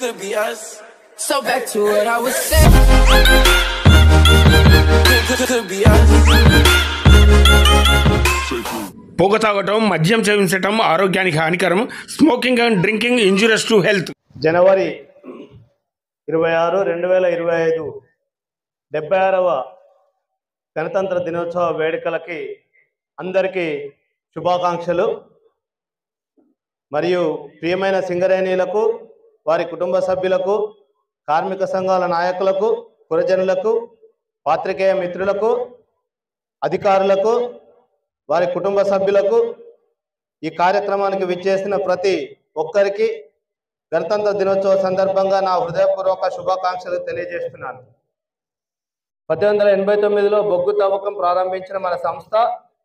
Could be us. So back to what I was saying. Could be us. పొగ తాగటం, మద్యం సేవించటం ఆరోగ్యానికి హానికరం. Smoking and drinking injurious to health. జనవరి 26, 2025 76వ గణతంత్ర దినోత్సవ వేడుకలకి అందరికీ శుభాకాంక్షలు. మరియు ప్రియమైన సింగరేణులకు, వారి కుటుంబ సభ్యులకు, కార్మిక సంఘాల నాయకులకు, పురజనులకు, పాత్రికేయ మిత్రులకు, అధికారులకు, వారి కుటుంబ సభ్యులకు, ఈ కార్యక్రమానికి విచ్చేసిన ప్రతి ఒక్కరికి గణతంత్ర దినోత్సవ సందర్భంగా నా హృదయపూర్వక శుభాకాంక్షలు తెలియజేస్తున్నాను. 1889లో బొగ్గు తవ్వకం ప్రారంభించిన మన సంస్థ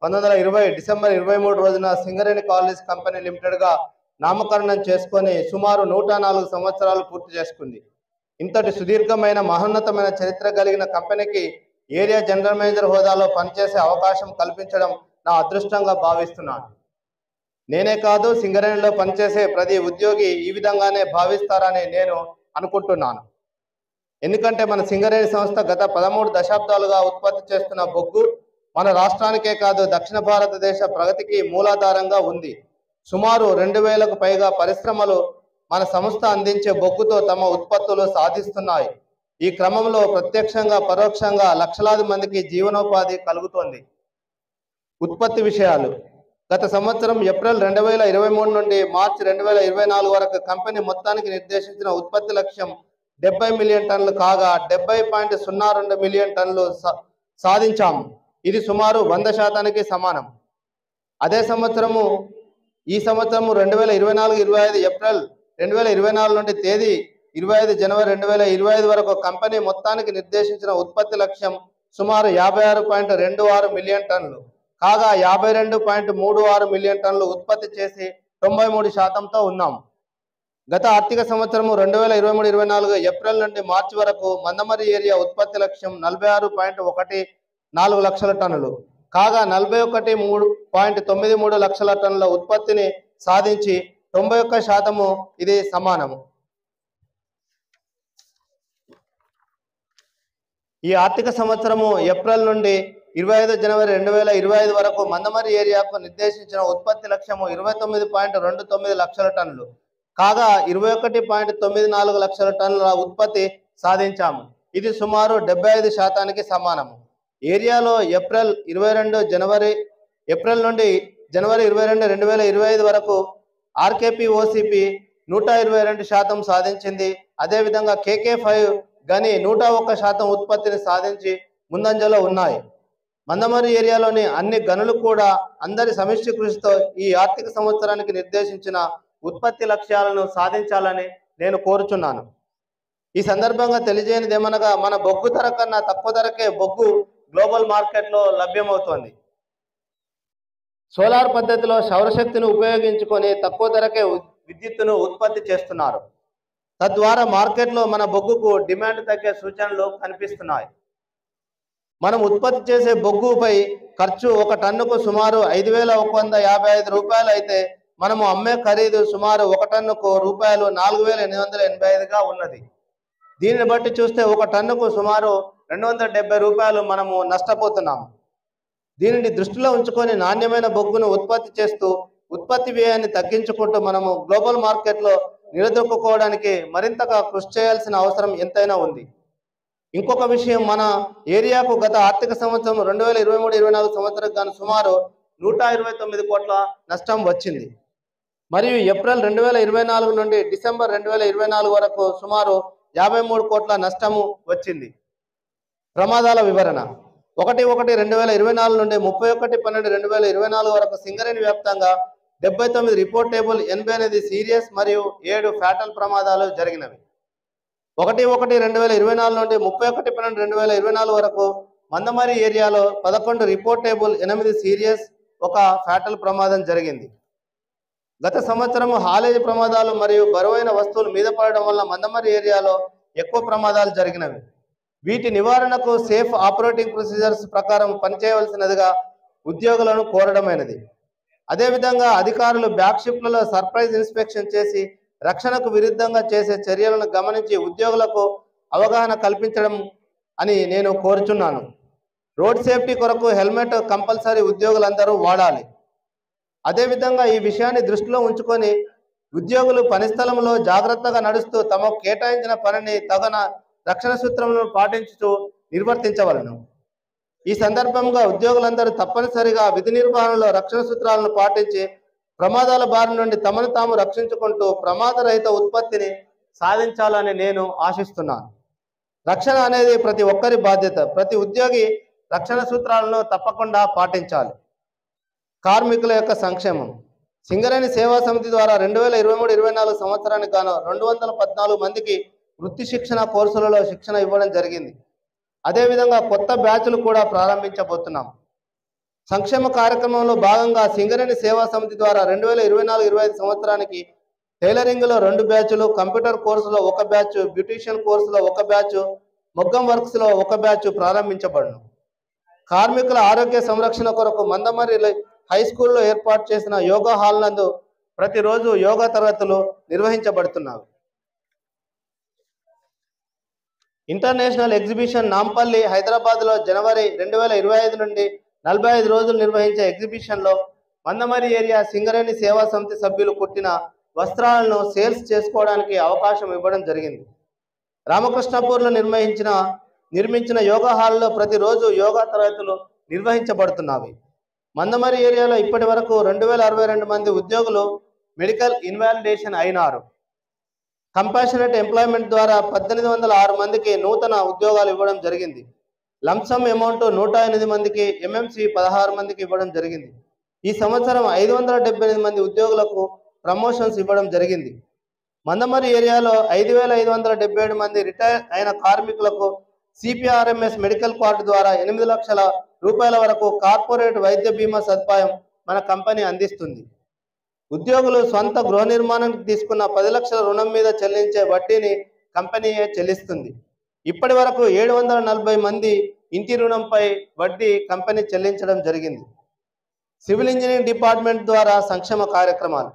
1920 డిసెంబర్ 23 రోజున సింగరేణి కాలనీస్ కంపెనీ లిమిటెడ్గా నామకరణం చేసుకొని సుమారు 104 సంవత్సరాలు పూర్తి చేసుకుంది. ఇంతటి సుదీర్ఘమైన మహోన్నతమైన చరిత్ర కలిగిన కంపెనీకి ఏరియా జనరల్ మేనేజర్ హోదాలో పనిచేసే అవకాశం కల్పించడం నా అదృష్టంగా భావిస్తున్నాను. నేనే కాదు, సింగరేణిలో పనిచేసే ప్రతి ఉద్యోగి ఈ విధంగానే భావిస్తారని నేను అనుకుంటున్నాను. ఎందుకంటే మన సింగరేణి సంస్థ గత 13 దశాబ్దాలుగా ఉత్పత్తి చేస్తున్న బొగ్గు మన రాష్ట్రానికే కాదు, దక్షిణ భారతదేశ ప్రగతికి మూలాధారంగా ఉంది. సుమారు 2000కు పైగా పరిశ్రమలు మన సంస్థ అందించే బొగ్గుతో తమ ఉత్పత్తులు సాధిస్తున్నాయి. ఈ క్రమంలో ప్రత్యక్షంగా పరోక్షంగా లక్షలాది మందికి జీవనోపాధి కలుగుతోంది. ఉత్పత్తి విషయాలు: గత సంవత్సరం ఏప్రిల్ 2023 నుండి మార్చి 2024 వరకు కంపెనీ మొత్తానికి నిర్దేశించిన ఉత్పత్తి లక్ష్యం 70 మిలియన్ టన్నులు కాగా 70.02 మిలియన్ టన్నులు సాధించాము. ఇది సుమారు 100% సమానం. అదే సంవత్సరము ఈ సంవత్సరము 2024-25 ఏప్రిల్ 2024 నుండి తేదీ 25 జనవరి 2025 వరకు కంపెనీ మొత్తానికి నిర్దేశించిన ఉత్పత్తి లక్ష్యం సుమారు 56.26 మిలియన్ టన్నులు కాగా 52.36 మిలియన్ టన్నులు ఉత్పత్తి చేసి 93%తో ఉన్నాము. గత ఆర్థిక సంవత్సరము 2023-24 ఏప్రిల్ నుండి మార్చి వరకు మందమరి ఏరియా ఉత్పత్తి లక్ష్యం 46.14 లక్షల టన్నులు కాగా 41.93 లక్షల టన్నుల ఉత్పత్తిని సాధించి 91% ఇది సమానము. ఈ ఆర్థిక సంవత్సరము ఏప్రిల్ నుండి 25 జనవరి 2025 వరకు మందమరి ఏరియాకు నిర్దేశించిన ఉత్పత్తి లక్ష్యము 29.29 లక్షల టన్నులు కాగా 21.94 లక్షల టన్నుల ఉత్పత్తి సాధించాము. ఇది సుమారు 75%కి సమానము. ఏరియాలో ఏప్రిల్ నుండి జనవరి 22, 2025 వరకు ఆర్కేపీ ఓసిపి 122% సాధించింది. అదేవిధంగా KK5 గని 101% ఉత్పత్తిని సాధించి ముందంజలో ఉన్నాయి. మందమరి ఏరియాలోని అన్ని గనులు కూడా అందరి సమిష్టి కృషితో ఈ ఆర్థిక సంవత్సరానికి నిర్దేశించిన ఉత్పత్తి లక్ష్యాలను సాధించాలని నేను కోరుచున్నాను. ఈ సందర్భంగా తెలియజేయనిదేమనగా మన బొగ్గు ధర కన్నా తక్కువ ధరకే బొగ్గు గ్లోబల్ మార్కెట్లో లభ్యమవుతోంది. సోలార్ పద్ధతిలో సౌరశక్తిని ఉపయోగించుకొని తక్కువ ధరకే విద్యుత్తును ఉత్పత్తి చేస్తున్నారు. తద్వారా మార్కెట్లో మన బొగ్గుకు డిమాండ్ తగ్గే సూచనలు కనిపిస్తున్నాయి. మనం ఉత్పత్తి చేసే బొగ్గుపై ఖర్చు ఒక టన్నుకు సుమారు 5,155 రూపాయలు అయితే మనము అమ్మే ఖరీదు సుమారు ఒక టన్నుకు రూపాయలు 4,885గా ఉన్నది. దీనిని బట్టి చూస్తే ఒక టన్నుకు సుమారు 270 రూపాయలు మనము నష్టపోతున్నాము. దీనిని దృష్టిలో ఉంచుకొని నాణ్యమైన బొగ్గును ఉత్పత్తి చేస్తూ ఉత్పత్తి వ్యయాన్ని తగ్గించుకుంటూ మనము గ్లోబల్ మార్కెట్లో నిలదొక్కుకోవడానికి మరింతగా కృషి చేయాల్సిన అవసరం ఎంతైనా ఉంది. ఇంకొక విషయం, మన ఏరియాకు గత ఆర్థిక సంవత్సరం 2023-24 సంవత్సరం గాను సుమారు 129 కోట్ల నష్టం వచ్చింది. మరియు ఏప్రిల్ 2024 నుండి డిసెంబర్ 2024 వరకు సుమారు 53 కోట్ల నష్టము వచ్చింది. ప్రమాదాల వివరణ: 1/1/2024 నుండి 31/12/2024 వరకు సింగరేణి వ్యాప్తంగా 79 రిపోర్టేబుల్, 88 సీరియస్ మరియు 7 ఫ్యాటల్ ప్రమాదాలు జరిగినవి. 1/1/2024 నుండి 31/12/2024 వరకు మందమరి ఏరియాలో 11 రిపోర్టేబుల్, 8 సీరియస్, 1 ఫ్యాటల్ ప్రమాదం జరిగింది. గత సంవత్సరం హాలేజ్ ప్రమాదాలు మరియు బరువైన వస్తువులు మీద పడడం వల్ల మందమరి ఏరియాలో ఎక్కువ ప్రమాదాలు జరిగినవి. వీటి నివారణకు సేఫ్ ఆపరేటింగ్ ప్రొసీజర్స్ ప్రకారం పనిచేయవలసినదిగా ఉద్యోగులను కోరడమైనది. అదేవిధంగా అధికారులు బ్యాక్ షిఫ్ట్లలో సర్ప్రైజ్ ఇన్స్పెక్షన్ చేసి రక్షణకు విరుద్ధంగా చేసే చర్యలను గమనించి ఉద్యోగులకు అవగాహన కల్పించడం అని నేను కోరుచున్నాను. రోడ్ సేఫ్టీ కొరకు హెల్మెట్ కంపల్సరీ ఉద్యోగులందరూ వాడాలి. అదేవిధంగా ఈ విషయాన్ని దృష్టిలో ఉంచుకొని ఉద్యోగులు పనిస్థలంలో జాగ్రత్తగా నడుస్తూ తమకు కేటాయించిన పనిని తగిన రక్షణ సూత్రములను పాటించుతూ నిర్వర్తించవలను. ఈ సందర్భంగా ఉద్యోగులందరూ తప్పనిసరిగా విధి నిర్వహణలో రక్షణ సూత్రాలను పాటించి ప్రమాదాల బారి నుండి తమను తాము రక్షించుకుంటూ ప్రమాదరహిత ఉత్పత్తిని సాధించాలని నేను ఆశిస్తున్నాను. రక్షణ అనేది ప్రతి ఒక్కరి బాధ్యత. ప్రతి ఉద్యోగి రక్షణ సూత్రాలను తప్పకుండా పాటించాలి. కార్మికుల యొక్క సంక్షేమం. సింగరేణి సేవా సమితి ద్వారా 2023-24 సంవత్సరానికి గాను 214 మందికి వృత్తి శిక్షణ కోర్సులలో శిక్షణ ఇవ్వడం జరిగింది. అదేవిధంగా కొత్త బ్యాచ్లు కూడా ప్రారంభించబోతున్నాం. సంక్షేమ కార్యక్రమంలో భాగంగా సింగరేణి సేవా సమితి ద్వారా 2024-25 సంవత్సరానికి టైలరింగ్లో 2 బ్యాచ్లు, కంప్యూటర్ కోర్సులో 1 బ్యాచ్, బ్యూటీషియన్ కోర్సులో 1 బ్యాచ్, మొగ్గం వర్క్స్లో 1 బ్యాచ్ ప్రారంభించబడును. కార్మికుల ఆరోగ్య సంరక్షణ కొరకు మందమర్రి హై స్కూల్లో ఏర్పాటు చేసిన యోగా హాల్ నందు ప్రతిరోజు యోగా తరగతులు నిర్వహించబడుతున్నాయి. ఇంటర్నేషనల్ ఎగ్జిబిషన్ నాంపల్లి హైదరాబాద్లో జనవరి 2025 నుండి 45 రోజులు నిర్వహించే ఎగ్జిబిషన్లో మందమర్రి ఏరియా సింగరేణి సేవా సమితి సభ్యులు కుట్టిన వస్త్రాలను సేల్స్ చేసుకోవడానికి అవకాశం ఇవ్వడం జరిగింది. రామకృష్ణపూర్లో నిర్మించిన యోగా హాల్లో ప్రతిరోజు యోగా తరగతులు నిర్వహించబడుతున్నవి. మందమర్రి ఏరియాలో ఇప్పటి వరకు 2062 మంది ఉద్యోగులు మెడికల్ ఇన్వాలిడేషన్ అయినారు. కంపాషనేట్ ఎంప్లాయ్మెంట్ ద్వారా 1806 మందికి నూతన ఉద్యోగాలు ఇవ్వడం జరిగింది. లంసమ్ అమౌంట్ 108 మందికి, ఎంఎంసి 16 మందికి ఇవ్వడం జరిగింది. ఈ సంవత్సరం 578 మంది ఉద్యోగులకు ప్రమోషన్స్ ఇవ్వడం జరిగింది. మందమర్రి ఏరియాలో 5577 మంది రిటైర్ అయిన కార్మికులకు సిపిఆర్ఎంఎస్ మెడికల్ కార్డు ద్వారా 8 లక్షల రూపాయల వరకు కార్పొరేట్ వైద్య బీమా సదుపాయం మన కంపెనీ అందిస్తుంది. ఉద్యోగులు సొంత గృహ నిర్మాణానికి తీసుకున్న 10 లక్షల రుణం మీద చెల్లించే వడ్డీని కంపెనీయే చెల్లిస్తుంది. ఇప్పటి వరకు 740 మంది ఇంటి రుణంపై వడ్డీ కంపెనీ చెల్లించడం జరిగింది. సివిల్ ఇంజనీరింగ్ డిపార్ట్మెంట్ ద్వారా సంక్షేమ కార్యక్రమాలు.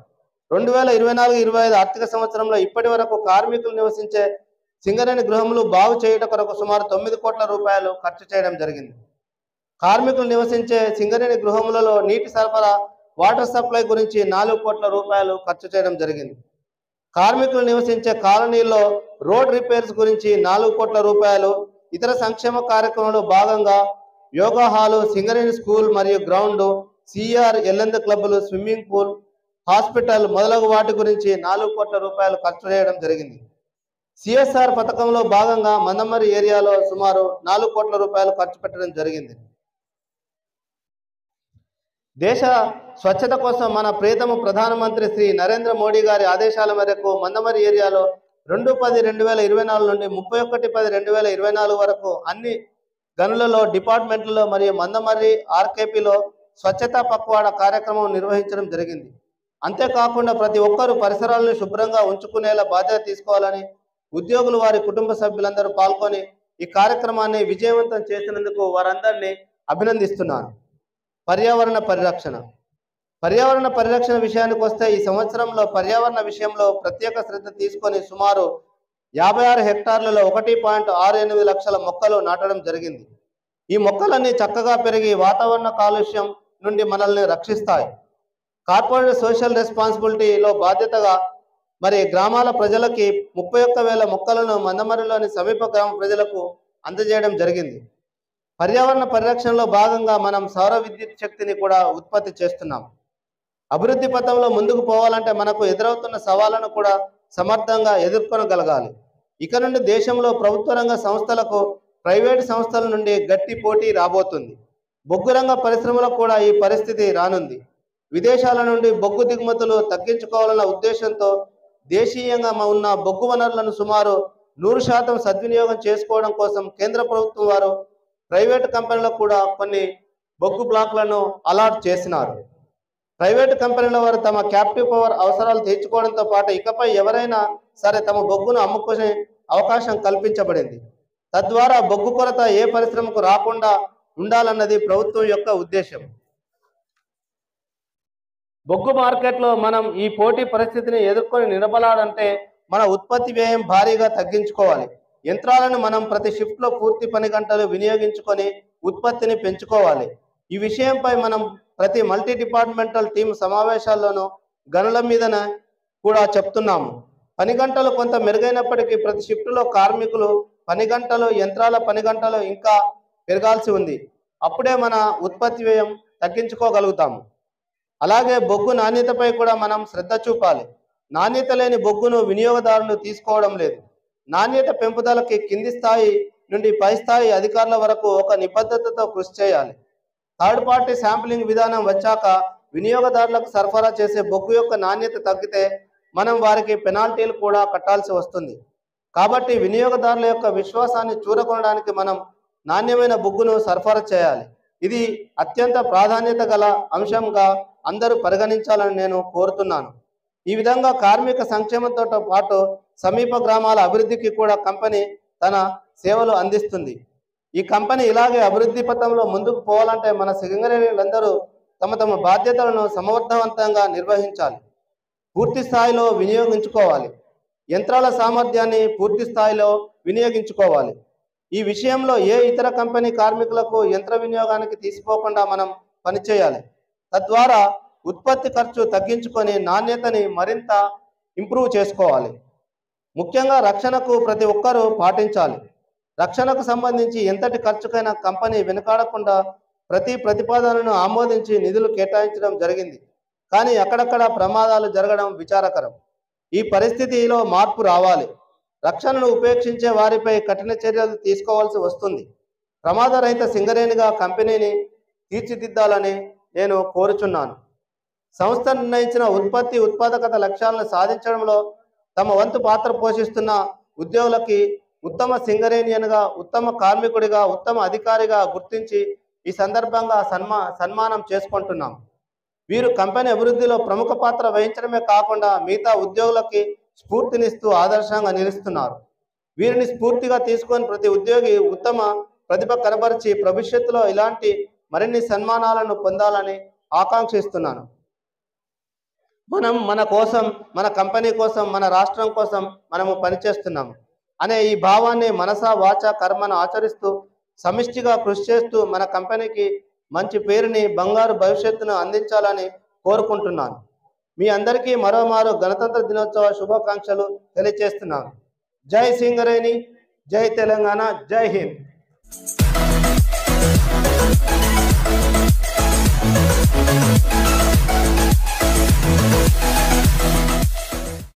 2024-25 ఆర్థిక సంవత్సరంలో ఇప్పటి వరకు కార్మికులు నివసించే సింగరేణి గృహములు బాగు చేయుట కొరకు సుమారు 9 కోట్ల రూపాయలు ఖర్చు చేయడం జరిగింది. కార్మికులు నివసించే సింగరేణి గృహములలో నీటి సరఫరా, వాటర్ సప్లై గురించి 4 కోట్ల రూపాయలు ఖర్చు చేయడం జరిగింది. కార్మికులు నివసించే కాలనీల్లో రోడ్ రిపేర్స్ గురించి 4 కోట్ల రూపాయలు. ఇతర సంక్షేమ కార్యక్రమంలో భాగంగా యోగా హాలు, సింగరేణి స్కూల్ మరియు గ్రౌండ్, సిఆర్ ఎల్ఎంద క్లబ్లు, స్విమ్మింగ్ పూల్, హాస్పిటల్ మొదలగు వాటి గురించి 4 కోట్ల రూపాయలు ఖర్చు చేయడం జరిగింది. సిఎస్ఆర్ పథకంలో భాగంగా మందమర్రి ఏరియాలో సుమారు 4 కోట్ల రూపాయలు ఖర్చు పెట్టడం జరిగింది. దేశ స్వచ్ఛత కోసం మన ప్రియతమ ప్రధానమంత్రి శ్రీ నరేంద్ర మోడీ గారి ఆదేశాల మేరకు మందమర్రి ఏరియాలో 2/10/2024 నుండి 31/10/2024 వరకు అన్ని గనులలో, డిపార్ట్మెంట్లలో మరియు మందమర్రి ఆర్కేపీలో స్వచ్ఛతా పక్వాడ కార్యక్రమం నిర్వహించడం జరిగింది. అంతేకాకుండా ప్రతి ఒక్కరూ పరిసరాలను శుభ్రంగా ఉంచుకునేలా బాధ్యత తీసుకోవాలని ఉద్యోగులు, వారి కుటుంబ సభ్యులందరూ పాల్గొని ఈ కార్యక్రమాన్ని విజయవంతం చేసినందుకు వారందరినీ అభినందిస్తున్నాను. పర్యావరణ పరిరక్షణ విషయానికి వస్తే ఈ సంవత్సరంలో పర్యావరణ విషయంలో ప్రత్యేక శ్రద్ధ తీసుకొని సుమారు 56 హెక్టార్లలో 1.68 లక్షల మొక్కలు నాటడం జరిగింది. ఈ మొక్కలన్నీ చక్కగా పెరిగి వాతావరణ కాలుష్యం నుండి మనల్ని రక్షిస్తాయి. కార్పొరేట్ సోషల్ రెస్పాన్సిబిలిటీలో బాధ్యతగా మరి గ్రామాల ప్రజలకి 31,000 మొక్కలను మందమర్రిలోని సమీప గ్రామ ప్రజలకు అందజేయడం జరిగింది. పర్యావరణ పరిరక్షణలో భాగంగా మనం సౌర విద్యుత్ శక్తిని కూడా ఉత్పత్తి చేస్తున్నాం. అభివృద్ధి పథంలో ముందుకు పోవాలంటే మనకు ఎదురవుతున్న సవాళ్లను కూడా సమర్థంగా ఎదుర్కొనగలగాలి. ఇక నుండి దేశంలో ప్రభుత్వ రంగ సంస్థలకు ప్రైవేటు సంస్థల నుండి గట్టి పోటీ రాబోతుంది. బొగ్గు రంగ పరిశ్రమలకు కూడా ఈ పరిస్థితి రానుంది. విదేశాల నుండి బొగ్గు దిగుమతులు తగ్గించుకోవాలన్న ఉద్దేశంతో దేశీయంగా ఉన్న బొగ్గు వనరులను సుమారు 100% సద్వినియోగం చేసుకోవడం కోసం కేంద్ర ప్రభుత్వం వారు ప్రైవేటు కంపెనీలకు కూడా కొన్ని బొగ్గు బ్లాక్లను అలాట్ చేసినారు. ప్రైవేటు కంపెనీల వారు తమ క్యాప్టివ్ పవర్ అవసరాలు తీర్చుకోవడంతో పాటు ఇకపై ఎవరైనా సరే తమ బొగ్గును అమ్ముకునే అవకాశం కల్పించబడింది. తద్వారా బొగ్గు కొరత ఏ పరిశ్రమకు రాకుండా ఉండాలన్నది ప్రభుత్వం యొక్క ఉద్దేశం. బొగ్గు మార్కెట్లో మనం ఈ పోటీ పరిస్థితిని ఎదుర్కొని నిలబడాలంటే మన ఉత్పత్తి వ్యయం భారీగా తగ్గించుకోవాలి. యంత్రాలను మనం ప్రతి షిఫ్ట్లో పూర్తి పని గంటలు వినియోగించుకొని ఉత్పత్తిని పెంచుకోవాలి. ఈ విషయంపై మనం ప్రతి మల్టీ డిపార్ట్మెంటల్ టీం సమావేశాల్లోనూ గనుల మీదన కూడా చెప్తున్నాము. పని గంటలు కొంత మెరుగైనప్పటికీ ప్రతి షిఫ్ట్లో కార్మికులు పని గంటలు, యంత్రాల పని గంటలు ఇంకా పెరగాల్సి ఉంది. అప్పుడే మన ఉత్పత్తి వ్యయం తగ్గించుకోగలుగుతాము. అలాగే బొగ్గు నాణ్యతపై కూడా మనం శ్రద్ధ చూపాలి. నాణ్యత లేని బొగ్గును వినియోగదారులు తీసుకోవడం లేదు. నాణ్యత పెంపుదలకి కింది స్థాయి నుండి పై స్థాయి అధికారుల వరకు ఒక నిబద్ధతతో కృషి చేయాలి. థర్డ్ పార్టీ శాంప్లింగ్ విధానం వచ్చాక వినియోగదారులకు సరఫరా చేసే బొగ్గు యొక్క నాణ్యత తగ్గితే మనం వారికి పెనాల్టీలు కూడా కట్టాల్సి వస్తుంది. కాబట్టి వినియోగదారుల యొక్క విశ్వాసాన్ని చూరకొనడానికి మనం నాణ్యమైన బొగ్గును సరఫరా చేయాలి. ఇది అత్యంత ప్రాధాన్యత గల అంశంగా అందరూ పరిగణించాలని నేను కోరుతున్నాను. ఈ విధంగా కార్మిక సంక్షేమంతో పాటు సమీప గ్రామాల అభివృద్ధికి కూడా కంపెనీ తన సేవలు అందిస్తుంది. ఈ కంపెనీ ఇలాగే అభివృద్ధి పథంలో ముందుకు పోవాలంటే మన సింగరేణులందరూ తమ తమ బాధ్యతలను సమర్థవంతంగా నిర్వహించాలి. పూర్తి స్థాయిలో వినియోగించుకోవాలి. యంత్రాల సామర్థ్యాన్ని పూర్తి స్థాయిలో వినియోగించుకోవాలి. ఈ విషయంలో ఏ ఇతర కంపెనీ కార్మికులకు యంత్ర వినియోగానికి తీసిపోకుండా మనం పనిచేయాలి. తద్వారా ఉత్పత్తి ఖర్చు తగ్గించుకొని నాణ్యతని మరింత ఇంప్రూవ్ చేసుకోవాలి. ముఖ్యంగా రక్షణకు ప్రతి ఒక్కరూ పాటించాలి. రక్షణకు సంబంధించి ఎంతటి ఖర్చుకైనా కంపెనీ వెనుకాడకుండా ప్రతి ప్రతిపాదనను ఆమోదించి నిధులు కేటాయించడం జరిగింది. కానీ అక్కడక్కడ ప్రమాదాలు జరగడం విచారకరం. ఈ పరిస్థితిలో మార్పు రావాలి. రక్షణను ఉపేక్షించే వారిపై కఠిన చర్యలు తీసుకోవాల్సి వస్తుంది. ప్రమాదరహిత సింగరేణిగా కంపెనీని తీర్చిదిద్దాలని నేను కోరుచున్నాను. సంస్థ నిర్ణయించిన ఉత్పాదకత లక్ష్యాలను సాధించడంలో తమ వంతు పాత్ర పోషిస్తున్న ఉద్యోగులకి ఉత్తమ సింగరేణియన్గా, ఉత్తమ కార్మికుడిగా, ఉత్తమ అధికారిగా గుర్తించి ఈ సందర్భంగా సన్మానం చేసుకుంటున్నాం. వీరు కంపెనీ అభివృద్ధిలో ప్రముఖ పాత్ర వహించడమే కాకుండా మిగతా ఉద్యోగులకి స్ఫూర్తినిస్తూ ఆదర్శంగా నిలుస్తున్నారు. వీరిని స్ఫూర్తిగా తీసుకొని ప్రతి ఉద్యోగి ఉత్తమ ప్రతిభ కనబరిచి భవిష్యత్తులో ఇలాంటి మరిన్ని సన్మానాలను పొందాలని ఆకాంక్షిస్తున్నాను. మనం మన కోసం, మన కంపెనీ కోసం, మన రాష్ట్రం కోసం మనము పనిచేస్తున్నాము అనే ఈ భావాన్ని మనసా వాచ కర్మను ఆచరిస్తూ సమిష్టిగా కృషి చేస్తూ మన కంపెనీకి మంచి పేరుని, బంగారు భవిష్యత్తును అందించాలని కోరుకుంటున్నాను. మీ అందరికీ మరోమారు గణతంత్ర దినోత్సవ శుభాకాంక్షలు తెలియజేస్తున్నాను. జై సింగరేణి, జై తెలంగాణ, జై హింద్.